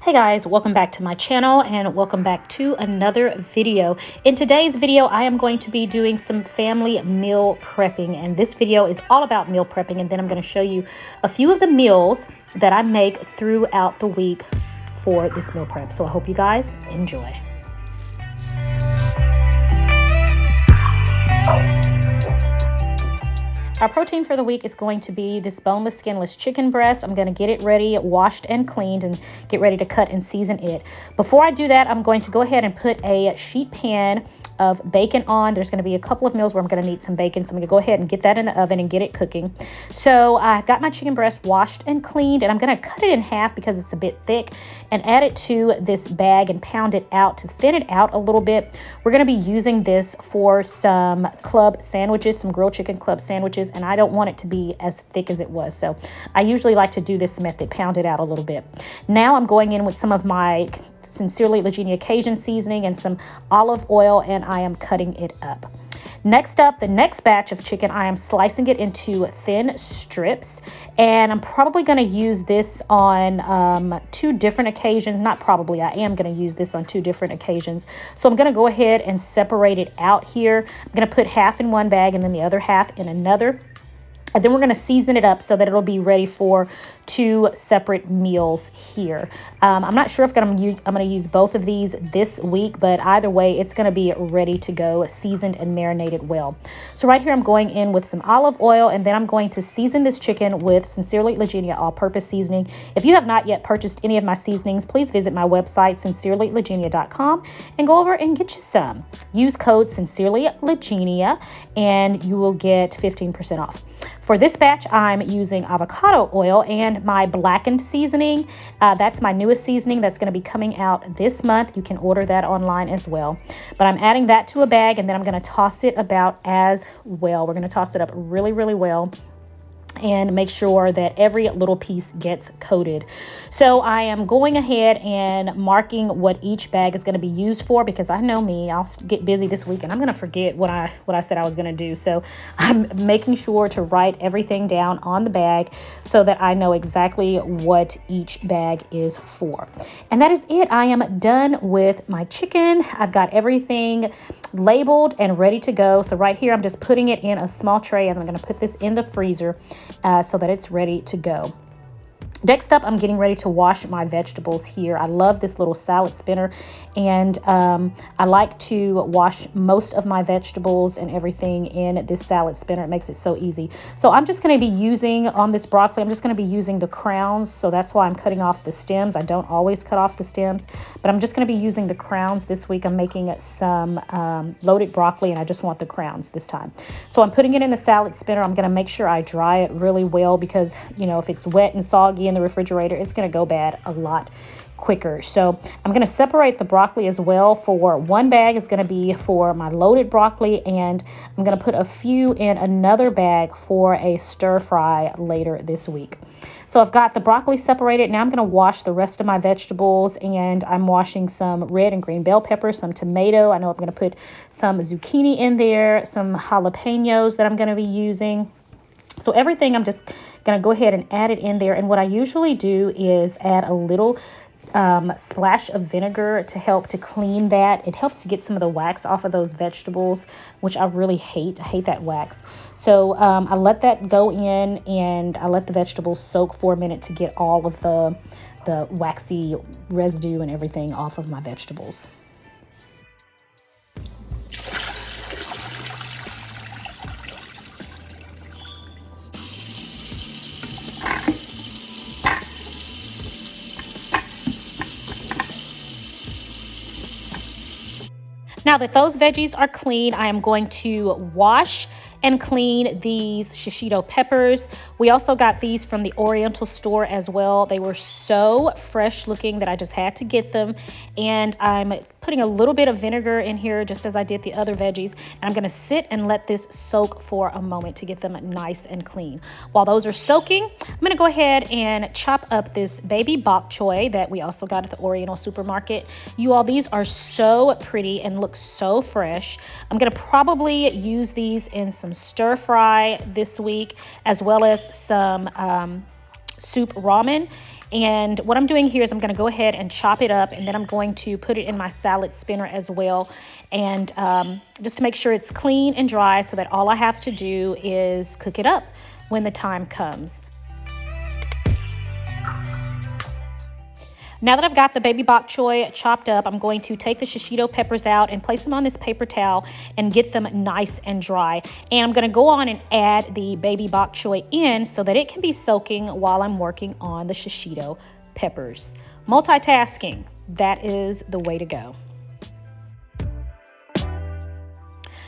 Hey guys, welcome back to my channel and welcome back to another video. In today's video, I am going to be doing some family meal prepping, and this video is all about meal prepping, and then I'm going to show you a few of the meals that I make throughout the week for this meal prep. So I hope you guys enjoy. Our protein for the week is going to be this boneless, skinless chicken breast. I'm going to get it ready, washed and cleaned, and get ready to cut and season it. Before I do that, I'm going to go ahead and put a sheet pan of bacon on. There's going to be a couple of meals where I'm going to need some bacon, so I'm going to go ahead and get that in the oven and get it cooking. So I've got my chicken breast washed and cleaned, and I'm going to cut it in half because it's a bit thick and add it to this bag and pound it out to thin it out a little bit. We're going to be using this for some club sandwiches, some grilled chicken club sandwiches, and I don't want it to be as thick as it was. So I usually like to do this method, pound it out a little bit. Now I'm going in with some of my Sincerely Legenia Cajun seasoning and some olive oil, and I am cutting it up. Next up, the next batch of chicken, I am slicing it into thin strips, and I'm probably going to use this on two different occasions. Not probably, I am going to use this on two different occasions. So I'm going to go ahead and separate it out here. I'm going to put half in one bag and then the other half in another. And then we're going to season it up so that it'll be ready for two separate meals here. I'm not sure if I'm going to use both of these this week, but either way, it's going to be ready to go, seasoned and marinated well. So right here, I'm going in with some olive oil, and then I'm going to season this chicken with Sincerely Legenia all-purpose seasoning. If you have not yet purchased any of my seasonings, please visit my website, sincerelylegenia.com, and go over and get you some. Use code SincerelyLegenia, and you will get 15% off. For this batch, I'm using avocado oil and my blackened seasoning. That's my newest seasoning that's going to be coming out this month. You can order that online as well. But I'm adding that to a bag, and then I'm going to toss it about as well. We're going to toss it up really, really well and make sure that every little piece gets coated. So I am going ahead and marking what each bag is going to be used for, because I know me, I'll get busy this week and I'm going to forget what I said I was going to do. So I'm making sure to write everything down on the bag so that I know exactly what each bag is for. And that is it. I am done with my chicken. I've got everything labeled and ready to go. So right here, I'm just putting it in a small tray, and I'm going to put this in the freezer so that it's ready to go. Next up, I'm getting ready to wash my vegetables here. I love this little salad spinner, and I like to wash most of my vegetables and everything in this salad spinner. It makes it so easy. So I'm just going to be using, on this broccoli, I'm just going to be using the crowns, so that's why I'm cutting off the stems. I don't always cut off the stems, but I'm just going to be using the crowns this week. I'm making some loaded broccoli, and I just want the crowns this time. So I'm putting it in the salad spinner. I'm going to make sure I dry it really well, because, you know, if it's wet and soggy in the refrigerator, it's going to go bad a lot quicker. So I'm going to separate the broccoli as well. For one bag is going to be for my loaded broccoli, and I'm going to put a few in another bag for a stir fry later this week. So I've got the broccoli separated. Now I'm going to wash the rest of my vegetables, and I'm washing some red and green bell peppers, some tomato. I know I'm going to put some zucchini in there, some jalapenos that I'm going to be using. So everything, I'm just going to go ahead and add it in there. And what I usually do is add a little splash of vinegar to help to clean that. It helps to get some of the wax off of those vegetables, which I really hate. I hate that wax. So I let that go in, and I let the vegetables soak for a minute to get all of the waxy residue and everything off of my vegetables. Now that those veggies are clean, I am going to wash and clean these shishito peppers. We also got these from the Oriental store as well. They were so fresh looking that I just had to get them. And I'm putting a little bit of vinegar in here, just as I did the other veggies. And I'm gonna sit and let this soak for a moment to get them nice and clean. While those are soaking, I'm gonna go ahead and chop up this baby bok choy that we also got at the Oriental supermarket. You all, these are so pretty and look so fresh. I'm gonna probably use these in some stir fry this week, as well as some soup ramen. And what I'm doing here is I'm going to go ahead and chop it up, and then I'm going to put it in my salad spinner as well. And just to make sure it's clean and dry so that all I have to do is cook it up when the time comes. Now that I've got the baby bok choy chopped up, I'm going to take the shishito peppers out and place them on this paper towel and get them nice and dry. And I'm going to go on and add the baby bok choy in so that it can be soaking while I'm working on the shishito peppers. Multitasking, that is the way to go.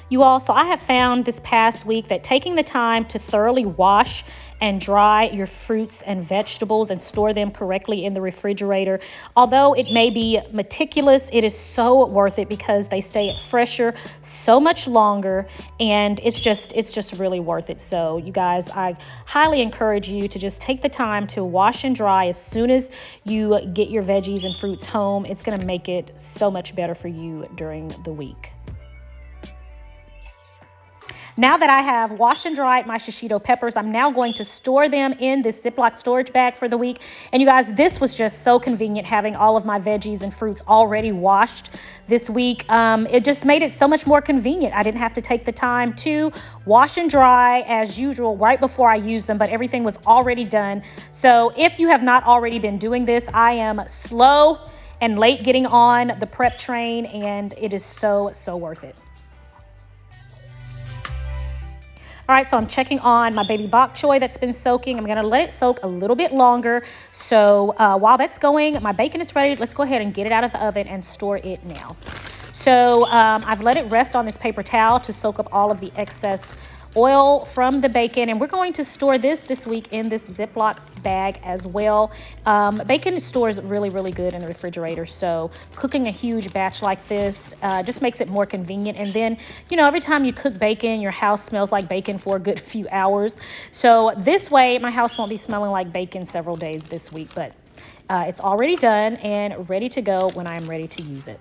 You all, so I have found this past week that taking the time to thoroughly wash and dry your fruits and vegetables and store them correctly in the refrigerator, although it may be meticulous, it is so worth it because they stay fresher so much longer, and it's just really worth it. So you guys, I highly encourage you to just take the time to wash and dry as soon as you get your veggies and fruits home. It's going to make it so much better for you during the week. Now that I have washed and dried my shishito peppers, I'm now going to store them in this Ziploc storage bag for the week. And you guys, this was just so convenient having all of my veggies and fruits already washed this week. It just made it so much more convenient. I didn't have to take the time to wash and dry as usual right before I use them, but everything was already done. So if you have not already been doing this, I am slow and late getting on the prep train, and it is so worth it. All right, so I'm checking on my baby bok choy that's been soaking. I'm gonna let it soak a little bit longer. So while that's going, my bacon is ready. Let's go ahead and get it out of the oven and store it now. So I've let it rest on this paper towel to soak up all of the excess oil from the bacon, and we're going to store this week in this Ziploc bag as well. Bacon stores really good in the refrigerator, so cooking a huge batch like this just makes it more convenient. And then, you know, every time you cook bacon, your house smells like bacon for a good few hours. So this way, my house won't be smelling like bacon several days this week, but it's already done and ready to go when I'm ready to use it.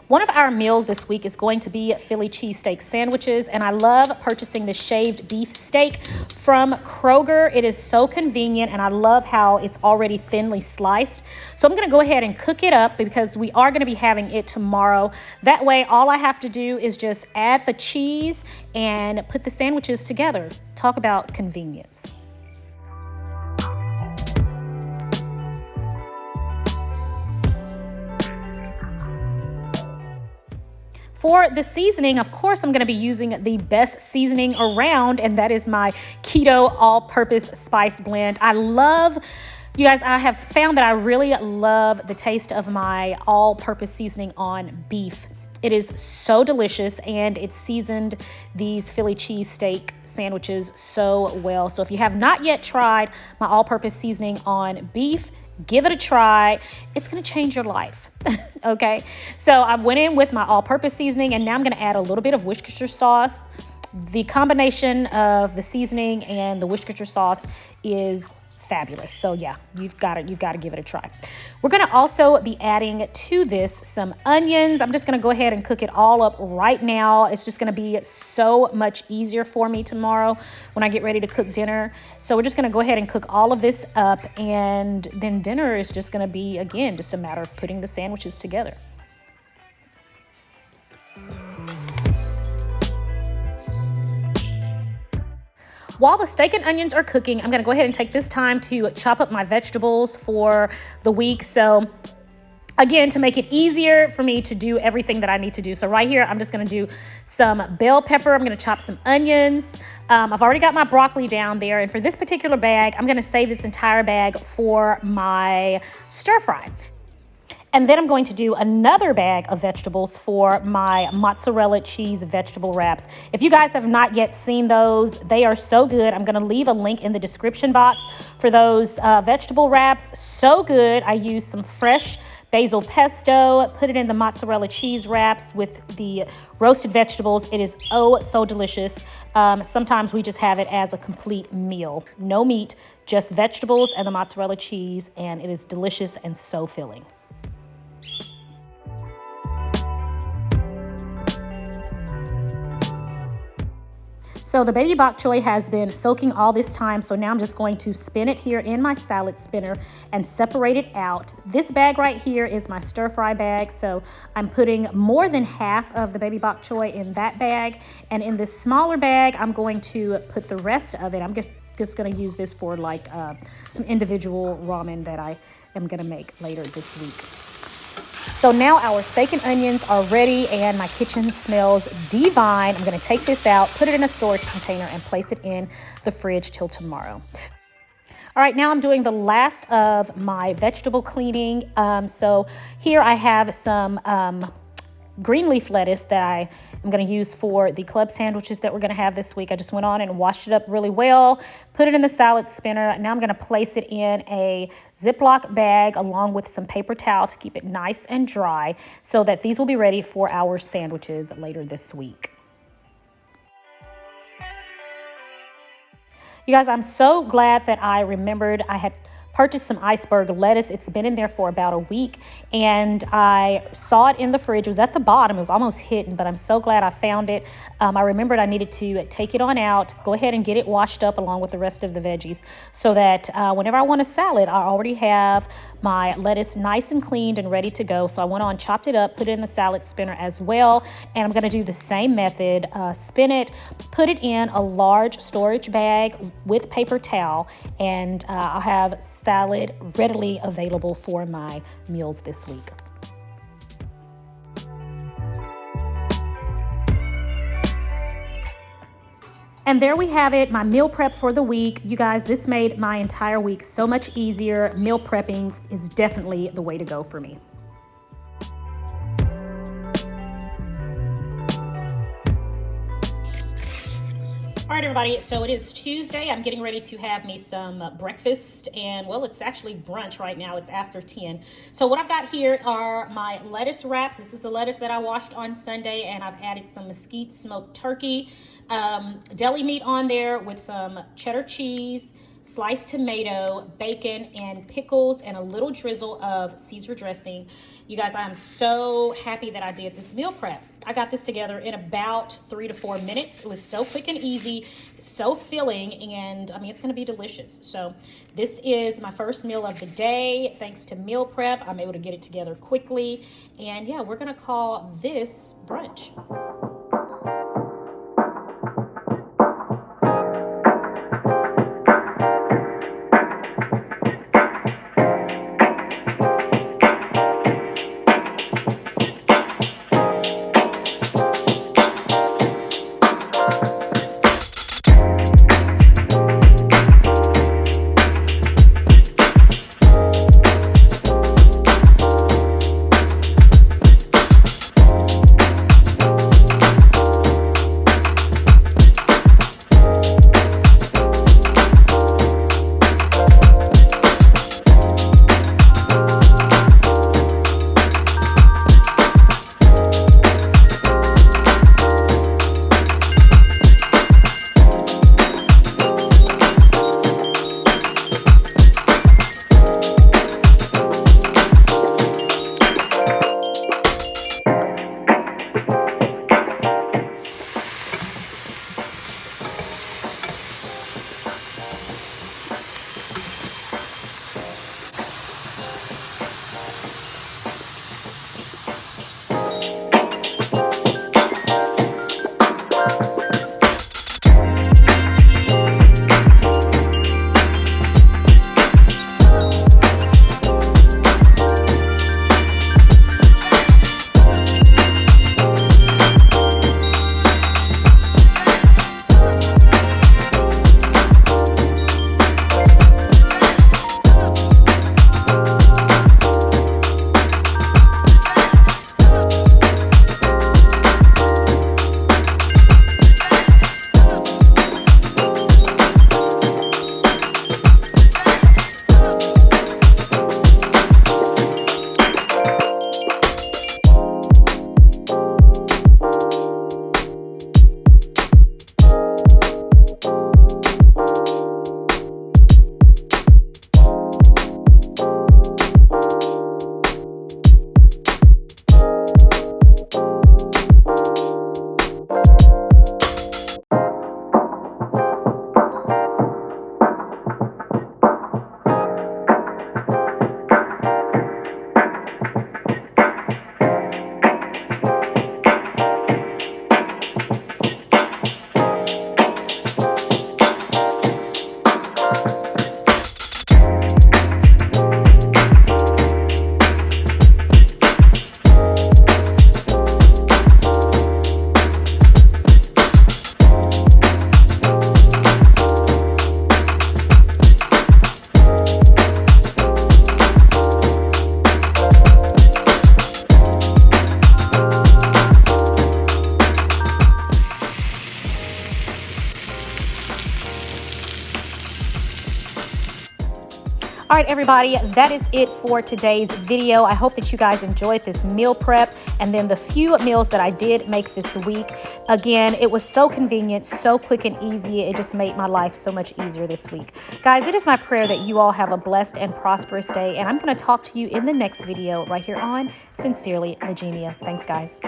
One of our meals this week is going to be Philly cheesesteak sandwiches, and I love purchasing the shaved beef steak from Kroger. It is so convenient, and I love how it's already thinly sliced. So I'm going to go ahead and cook it up because we are going to be having it tomorrow. That way, all I have to do is just add the cheese and put the sandwiches together. Talk about convenience. For the seasoning, of course, I'm going to be using the best seasoning around, and that is my Keto all-purpose spice blend. You guys, I have found that I really love the taste of my all-purpose seasoning on beef. It is so delicious, and it seasoned these Philly cheesesteak sandwiches so well. So if you have not yet tried my all-purpose seasoning on beef, give it a try. It's going to change your life. Okay. So I went in with my all-purpose seasoning, and now I'm going to add a little bit of Worcestershire sauce. The combination of the seasoning and the Worcestershire sauce is fabulous. So yeah, you've got to give it a try. We're going to also be adding to this some onions. I'm just going to go ahead and cook it all up right now. It's just going to be so much easier for me tomorrow when I get ready to cook dinner. So we're just going to go ahead and cook all of this up, and then dinner is just going to be, again, just a matter of putting the sandwiches together. While the steak and onions are cooking, I'm going to go ahead and take this time to chop up my vegetables for the week. So again, to make it easier for me to do everything that I need to do. So right here, I'm just going to do some bell pepper. I'm going to chop some onions. I've already got my broccoli down there. And for this particular bag, I'm going to save this entire bag for my stir fry. And then I'm going to do another bag of vegetables for my mozzarella cheese vegetable wraps. If you guys have not yet seen those, they are so good. I'm going to leave a link in the description box for those vegetable wraps. So good. I used some fresh basil pesto, put it in the mozzarella cheese wraps with the roasted vegetables. It is so delicious. Sometimes we just have it as a complete meal. No meat, just vegetables and the mozzarella cheese, and it is delicious and so filling. So the baby bok choy has been soaking all this time, so now I'm just going to spin it here in my salad spinner and separate it out. This bag right here is my stir fry bag, so I'm putting more than half of the baby bok choy in that bag, and in this smaller bag I'm going to put the rest of it. I'm just going to use this for like some individual ramen that I am going to make later this week. So now our steak and onions are ready and my kitchen smells divine. I'm going to take this out, put it in a storage container, and place it in the fridge till tomorrow. All right, now I'm doing the last of my vegetable cleaning. So here I have some green leaf lettuce that I am going to use for the club sandwiches that we're going to have this week. I just went on and washed it up really well, put it in the salad spinner. Now I'm going to place it in a Ziploc bag along with some paper towel to keep it nice and dry so that these will be ready for our sandwiches later this week. You guys, I'm so glad that I remembered I had purchased some iceberg lettuce. It's been in there for about a week and I saw it in the fridge. It was at the bottom. It was almost hidden, but I'm so glad I found it. I remembered I needed to take it on out, go ahead and get it washed up along with the rest of the veggies so that whenever I want a salad, I already have my lettuce nice and cleaned and ready to go. So I went on, chopped it up, put it in the salad spinner as well. And I'm going to do the same method, spin it, put it in a large storage bag with paper towel, and I'll have salad readily available for my meals this week. And there we have it, my meal prep for the week. You guys, this made my entire week so much easier. Meal prepping is definitely the way to go for me. All right, everybody, so it is Tuesday. I'm getting ready to have me some breakfast, and well, it's actually brunch right now. It's after 10. So what I've got here are my lettuce wraps. This is the lettuce that I washed on Sunday, and I've added some mesquite smoked turkey, deli meat on there with some cheddar cheese, sliced tomato, bacon, and pickles, and a little drizzle of Caesar dressing. You guys, I am so happy that I did this meal prep. I got this together in about 3 to 4 minutes. It was so quick and easy, so filling, and I mean, it's gonna be delicious. So this is my first meal of the day. Thanks to meal prep, I'm able to get it together quickly. And yeah, we're gonna call this brunch. All right, everybody, that is it for today's video. I hope that you guys enjoyed this meal prep and then the few meals that I did make this week. Again, it was so convenient, so quick and easy. It just made my life so much easier this week. Guys, it is my prayer that you all have a blessed and prosperous day, and I'm going to talk to you in the next video right here on Sincerely Legenia. Thanks, guys.